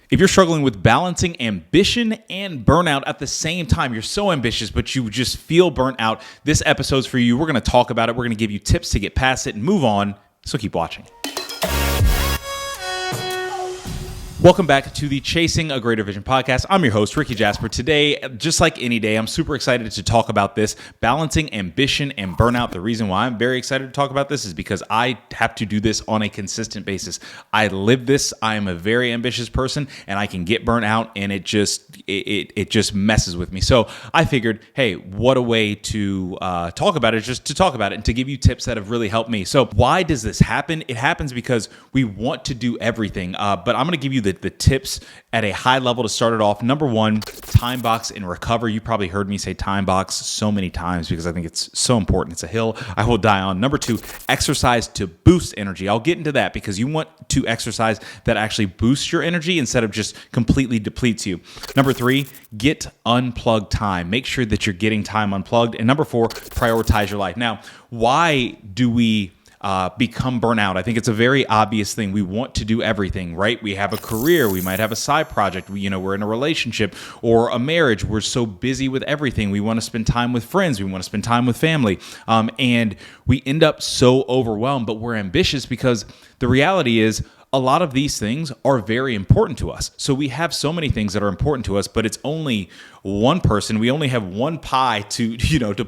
If you're struggling with balancing ambition and burnout at the same time, you're so ambitious, but you just feel burnt out, this episode's for you. We're going to talk about it. We're going to give you tips to get past it and move on. So keep watching. Welcome back to the Chasing a Greater Vision podcast. I'm your host, Rickey Jasper. Today, just like any day, I'm super excited to talk about this, balancing ambition and burnout. The reason why I'm very excited to talk about this is because I have to do this on a consistent basis. I live this. I am a very ambitious person, and I can get burnt out, and it just messes with me. So I figured, hey, what a way to talk about it, just to talk about it and to give you tips that have really helped me. So why does this happen? It happens because we want to do everything, but I'm going to give you the tips at a high level to start it off. Number one, time box and recover. You probably heard me say time box so many times because I think it's so important. It's a hill I will die on. Number two, exercise to boost energy. I'll get into that because you want to exercise that actually boosts your energy instead of just completely depletes you. Number three, get unplugged time. Make sure that you're getting time unplugged. And number four, prioritize your life. Now, why do we become burnout? I think it's a very obvious thing. We want to do everything, right? We have a career. We might have a side project. We're in a relationship or a marriage. We're so busy with everything. We want to spend time with friends. We want to spend time with family. And we end up so overwhelmed, but we're ambitious because the reality is a lot of these things are very important to us. So we have so many things that are important to us, but it's only one person. We only have one pie to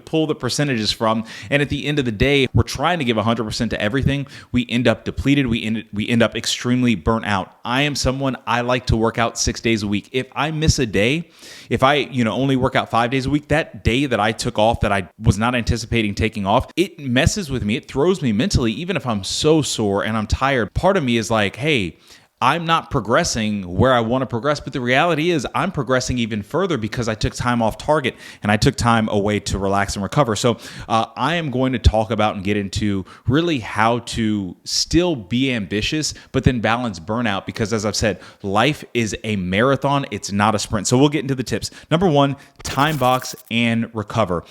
pull the percentages from. And at the end of the day, we're trying to give 100% to everything. We end up depleted. We end up extremely burnt out. I am someone, I like to work out 6 days a week. If I miss a day, if I only work out 5 days a week, that day that I took off that I was not anticipating taking off, it messes with me. It throws me mentally, even if I'm so sore and I'm tired. Part of me is like, hey, I'm not progressing where I want to progress, but the reality is I'm progressing even further because I took time off target and I took time away to relax and recover. So I am going to talk about and get into really how to still be ambitious, but then balance burnout because, as I've said, life is a marathon. It's not a sprint. So we'll get into the tips. Number one, time box and recover.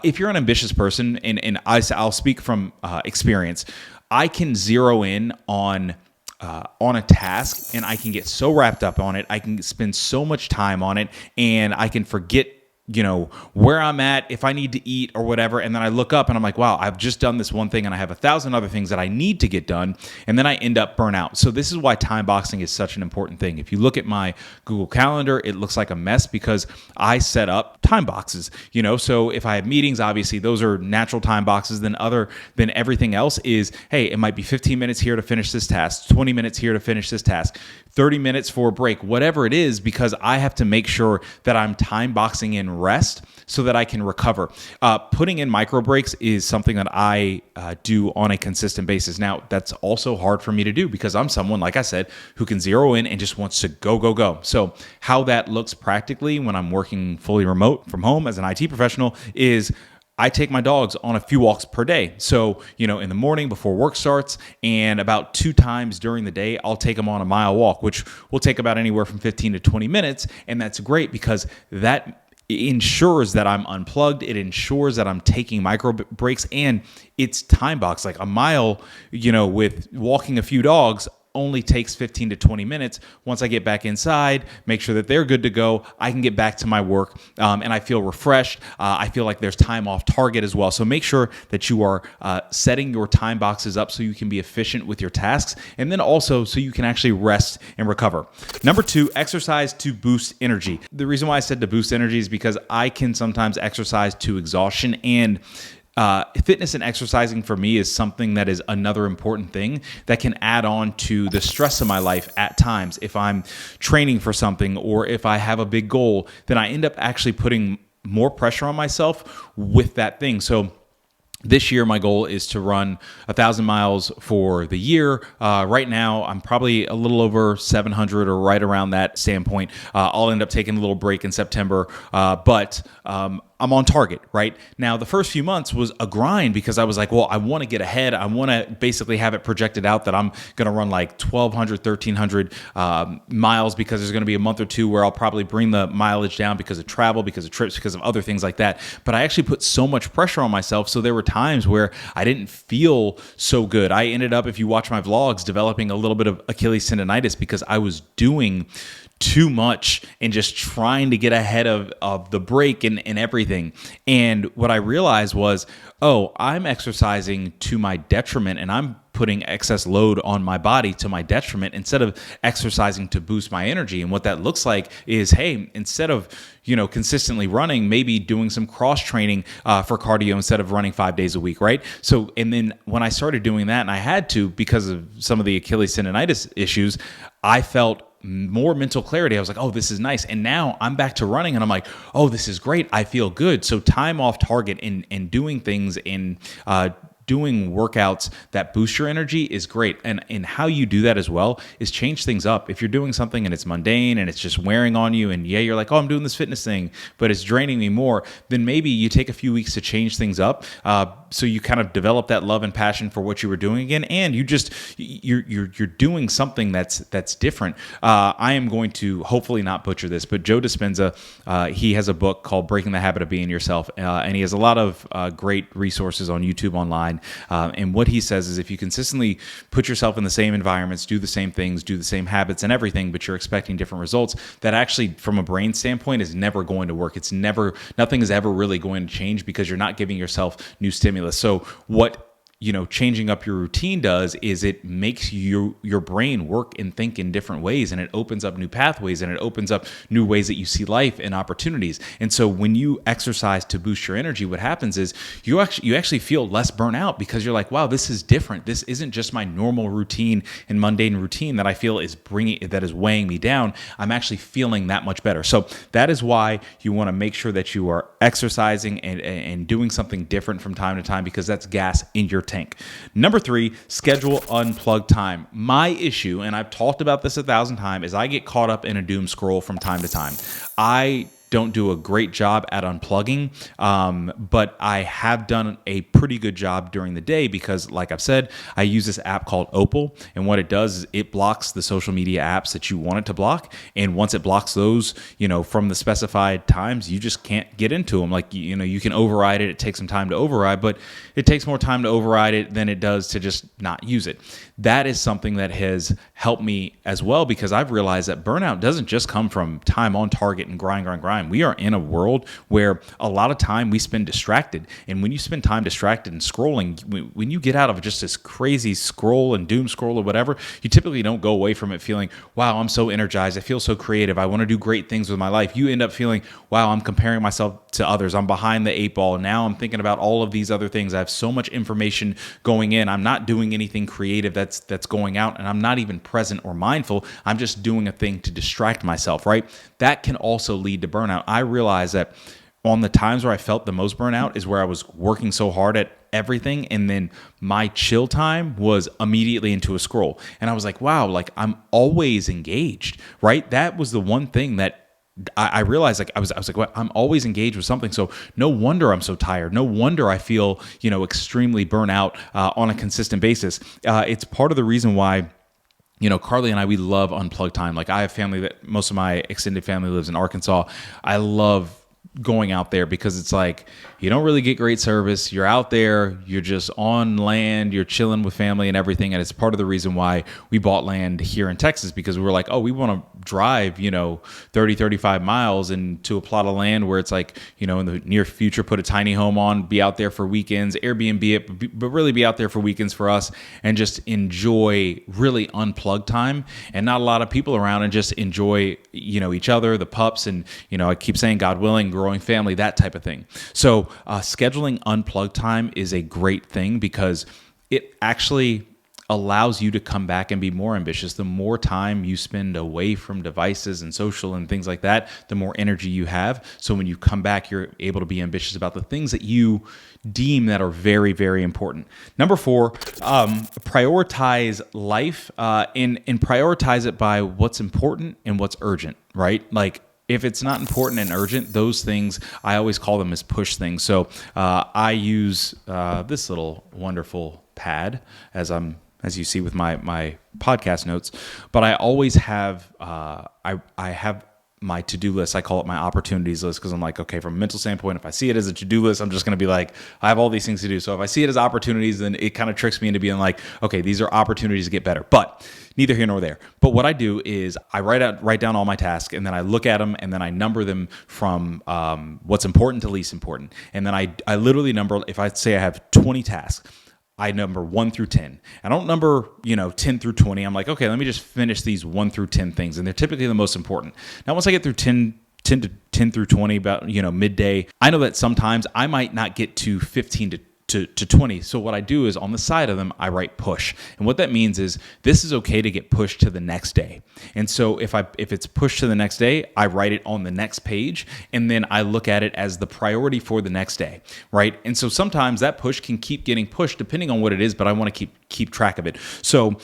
If you're an ambitious person, and I'll speak from experience, I can zero in on a task and I can get so wrapped up on it. I can spend so much time on it and I can forget where I'm at, if I need to eat or whatever. And then I look up and I'm like, wow, I've just done this one thing and I have 1,000 other things that I need to get done. And then I end up burnt out. So this is why time boxing is such an important thing. If you look at my Google Calendar, it looks like a mess because I set up time boxes, so if I have meetings, obviously those are natural time boxes. Then everything else is, hey, it might be 15 minutes here to finish this task, 20 minutes here to finish this task, 30 minutes for a break, whatever it is, because I have to make sure that I'm time boxing in rest so that I can recover. Putting in micro breaks is something that I do on a consistent basis. Now, that's also hard for me to do because I'm someone, like I said, who can zero in and just wants to go, go, go. So how that looks practically when I'm working fully remote from home as an IT professional is I take my dogs on a few walks per day. So, in the morning before work starts and about 2 times during the day, I'll take them on a mile walk, which will take about anywhere from 15 to 20 minutes. And that's great because that ensures that I'm unplugged. It ensures that I'm taking micro breaks and it's time box. Like a mile, with walking a few dogs only takes 15 to 20 minutes. Once I get back inside, make sure that they're good to go, I can get back to my work and I feel refreshed. I feel like there's time off target as well. So make sure that you are setting your time boxes up so you can be efficient with your tasks and then also so you can actually rest and recover. Number two, exercise to boost energy. The reason why I said to boost energy is because I can sometimes exercise to exhaustion, and fitness and exercising for me is something that is another important thing that can add on to the stress of my life at times. If I'm training for something or if I have a big goal, then I end up actually putting more pressure on myself with that thing. So this year, my goal is to run 1,000 miles for the year. Right now, I'm probably a little over 700 or right around that standpoint. I'll end up taking a little break in September, but I'm on target, right? Now, the first few months was a grind because I was like, well, I want to get ahead. I want to basically have it projected out that I'm going to run like 1,200, 1,300 miles because there's going to be a month or two where I'll probably bring the mileage down because of travel, because of trips, because of other things like that. But I actually put so much pressure on myself. So there were times where I didn't feel so good. I ended up, if you watch my vlogs, developing a little bit of Achilles tendonitis because I was doing too much and just trying to get ahead of the break and everything. And what I realized was, oh, I'm exercising to my detriment, and I'm putting excess load on my body to my detriment instead of exercising to boost my energy. And what that looks like is, hey, instead of consistently running, maybe doing some cross training for cardio instead of running 5 days a week, right? So, and then when I started doing that, and I had to because of some of the Achilles tendonitis issues, I felt more mental clarity. I was like, oh, this is nice. And now I'm back to running and I'm like, oh, this is great. I feel good. So time off target and doing things in doing workouts that boost your energy is great. And how you do that as well is change things up. If you're doing something and it's mundane and it's just wearing on you, and you're like, oh, I'm doing this fitness thing, but it's draining me more, then maybe you take a few weeks to change things up. So you kind of develop that love and passion for what you were doing again, and you're doing something that's different. I am going to hopefully not butcher this, but Joe Dispenza, he has a book called Breaking the Habit of Being Yourself, and he has a lot of great resources on YouTube online. And what he says is, if you consistently put yourself in the same environments, do the same things, do the same habits and everything, but you're expecting different results, that actually from a brain standpoint is never going to work. Nothing is ever really going to change because you're not giving yourself new stimulus. So what changing up your routine does is it makes your brain work and think in different ways, and it opens up new pathways, and it opens up new ways that you see life and opportunities. And so when you exercise to boost your energy, what happens is you actually feel less burnout, because you're like, wow, this is different. This isn't just my normal routine and mundane routine that I feel is weighing me down. I'm actually feeling that much better. So that is why you want to make sure that you are exercising and doing something different from time to time, because that's gas in your tank. Number 3, schedule unplugged time. My issue, and I've talked about this 1,000 times, is I get caught up in a doom scroll from time to time. I don't do a great job at unplugging, but I have done a pretty good job during the day because, like I've said, I use this app called Opal, and what it does is it blocks the social media apps that you want it to block, and once it blocks those, from the specified times, you just can't get into them. Like, you can override it. It takes some time to override, but it takes more time to override it than it does to just not use it. That is something that has helped me as well, because I've realized that burnout doesn't just come from time on target and grind. We are in a world where a lot of time we spend distracted. And when you spend time distracted and scrolling, when you get out of just this crazy scroll and doom scroll or whatever, you typically don't go away from it feeling, wow, I'm so energized. I feel so creative. I want to do great things with my life. You end up feeling, wow, I'm comparing myself to others. I'm behind the 8 ball. Now I'm thinking about all of these other things. I have so much information going in. I'm not doing anything creative that's going out, and I'm not even present or mindful. I'm just doing a thing to distract myself, right? That can also lead to burnout. I realized that on the times where I felt the most burnout is where I was working so hard at everything, and then my chill time was immediately into a scroll. And I was like, wow, like I'm always engaged, right? That was the one thing that I realized, like I was like, well, I'm always engaged with something. So no wonder I'm so tired. No wonder I feel, extremely burnt out on a consistent basis. It's part of the reason why, Carly and I, we love unplugged time. Like, I have family that most of my extended family lives in Arkansas. I love going out there because it's like, you don't really get great service. You're out there, you're just on land, you're chilling with family and everything. And it's part of the reason why we bought land here in Texas, because we were like, oh, we want to drive, 30, 35 miles into a plot of land where it's like, in the near future, put a tiny home on, be out there for weekends, Airbnb it, but really be out there for weekends for us and just enjoy really unplugged time, and not a lot of people around, and just enjoy, each other, the pups, and, I keep saying, God willing, growing family, that type of thing. So scheduling unplugged time is a great thing because it actually allows you to come back and be more ambitious. The more time you spend away from devices and social and things like that, the more energy you have. So when you come back, you're able to be ambitious about the things that you deem that are very, very important. Number 4, prioritize life and prioritize it by what's important and what's urgent, right? Like, if it's not important and urgent, those things, I always call them as push things. So I use this little wonderful pad as you see with my podcast notes, but I always have I have my to-do list. I call it my opportunities list because I'm like, okay, from a mental standpoint, if I see it as a to-do list, I'm just going to be like, I have all these things to do. So if I see it as opportunities, then it kind of tricks me into being like, okay, these are opportunities to get better. But neither here nor there. But what I do is I write down all my tasks, and then I look at them, and then I number them from what's important to least important. And then I literally number, if I say I have 20 tasks, I number 1 through 10. I don't number, 10 through 20. I'm like, okay, let me just finish these 1 through 10 things. And they're typically the most important. Now, once I get through 10 through 20, about, midday, I know that sometimes I might not get to 15 to 20. So what I do is on the side of them, I write push. And what that means is this is okay to get pushed to the next day. And so if it's pushed to the next day, I write it on the next page, and then I look at it as the priority for the next day, right? And so sometimes that push can keep getting pushed depending on what it is, but I want to keep track of it. So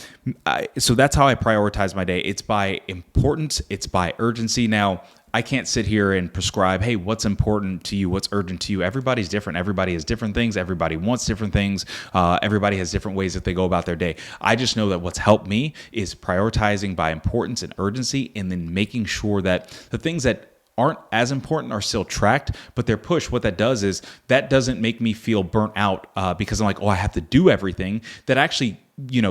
that's how I prioritize my day. It's by importance, it's by urgency. Now, I can't sit here and prescribe, hey, what's important to you? What's urgent to you? Everybody's different. Everybody has different things. Everybody wants different things. Everybody has different ways that they go about their day. I just know that what's helped me is prioritizing by importance and urgency, and then making sure that the things that aren't as important are still tracked, but they're pushed. What that does is that doesn't make me feel burnt out because I'm like, oh, I have to do everything. That actually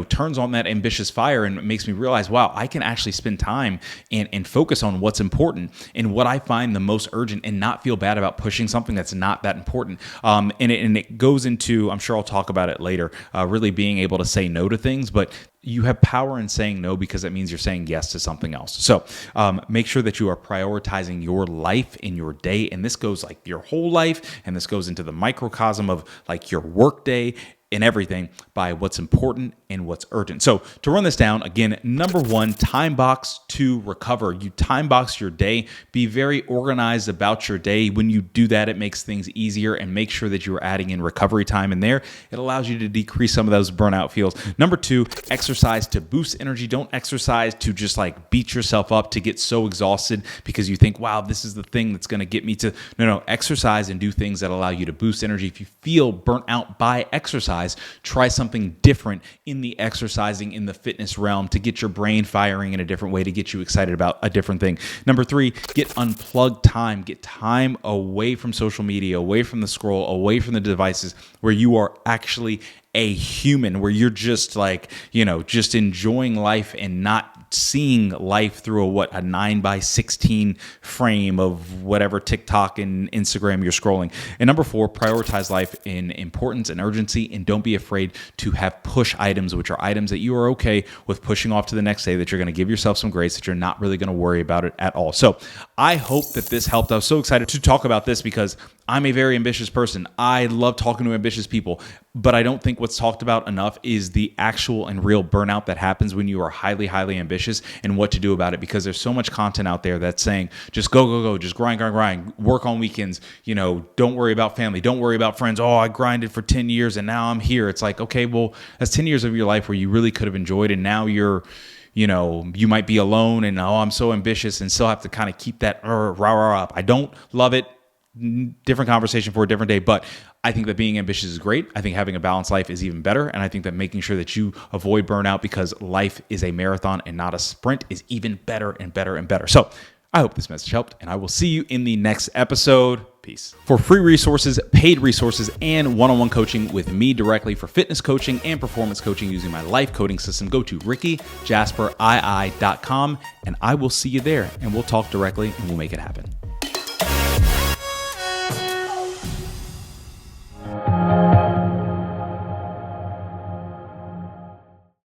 turns on that ambitious fire and makes me realize, wow, I can actually spend time and focus on what's important and what I find the most urgent, and not feel bad about pushing something that's not that important. And it goes into, I'm sure I'll talk about it later, really being able to say no to things, but you have power in saying no because that means you're saying yes to something else. So make sure that you are prioritizing your life in your day. And this goes like your whole life, and this goes into the microcosm of like your work day and everything, by what's important and what's urgent. So to run this down, again, number 1, time box to recover. You time box your day. Be very organized about your day. When you do that, it makes things easier, and make sure that you're adding in recovery time in there. It allows you to decrease some of those burnout feels. Number 2, exercise to boost energy. Don't exercise to just like beat yourself up to get so exhausted because you think, wow, this is the thing that's going to get me to, no, exercise and do things that allow you to boost energy. If you feel burnt out by exercise, try something different in the exercising, in the fitness realm, to get your brain firing in a different way, to get you excited about a different thing. Number 3, get unplugged time. Get time away from social media, away from the scroll, away from the devices, where you are actually a human, where you're just like, just enjoying life and not seeing life through a 9:16 frame of whatever TikTok and Instagram you're scrolling. And number 4, prioritize life in importance and urgency, and don't be afraid to have push items, which are items that you are okay with pushing off to the next day, that you're going to give yourself some grace, that you're not really going to worry about it at all. So I hope that this helped. I was so excited to talk about this because I'm a very ambitious person. I love talking to ambitious people, but I don't think what's talked about enough is the actual and real burnout that happens when you are highly, highly ambitious, and what to do about it, because there's so much content out there that's saying, just go, just grind, work on weekends, don't worry about family, don't worry about friends. Oh, I grinded for 10 years and now I'm here. It's like, okay, well, that's 10 years of your life where you really could have enjoyed, and now you're you might be alone, and I'm so ambitious, and still have to kind of keep that rah up. I don't love it. Different conversation for a different day, but I think that being ambitious is great. I think having a balanced life is even better, and I think that making sure that you avoid burnout, because life is a marathon and not a sprint, is even better and better and better. So I hope this message helped, and I will see you in the next episode. Peace. For free resources, paid resources, and one-on-one coaching with me directly for fitness coaching and performance coaching using my life coding system, go to RickeyJasperII.com, and I will see you there, and we'll talk directly, and we'll make it happen.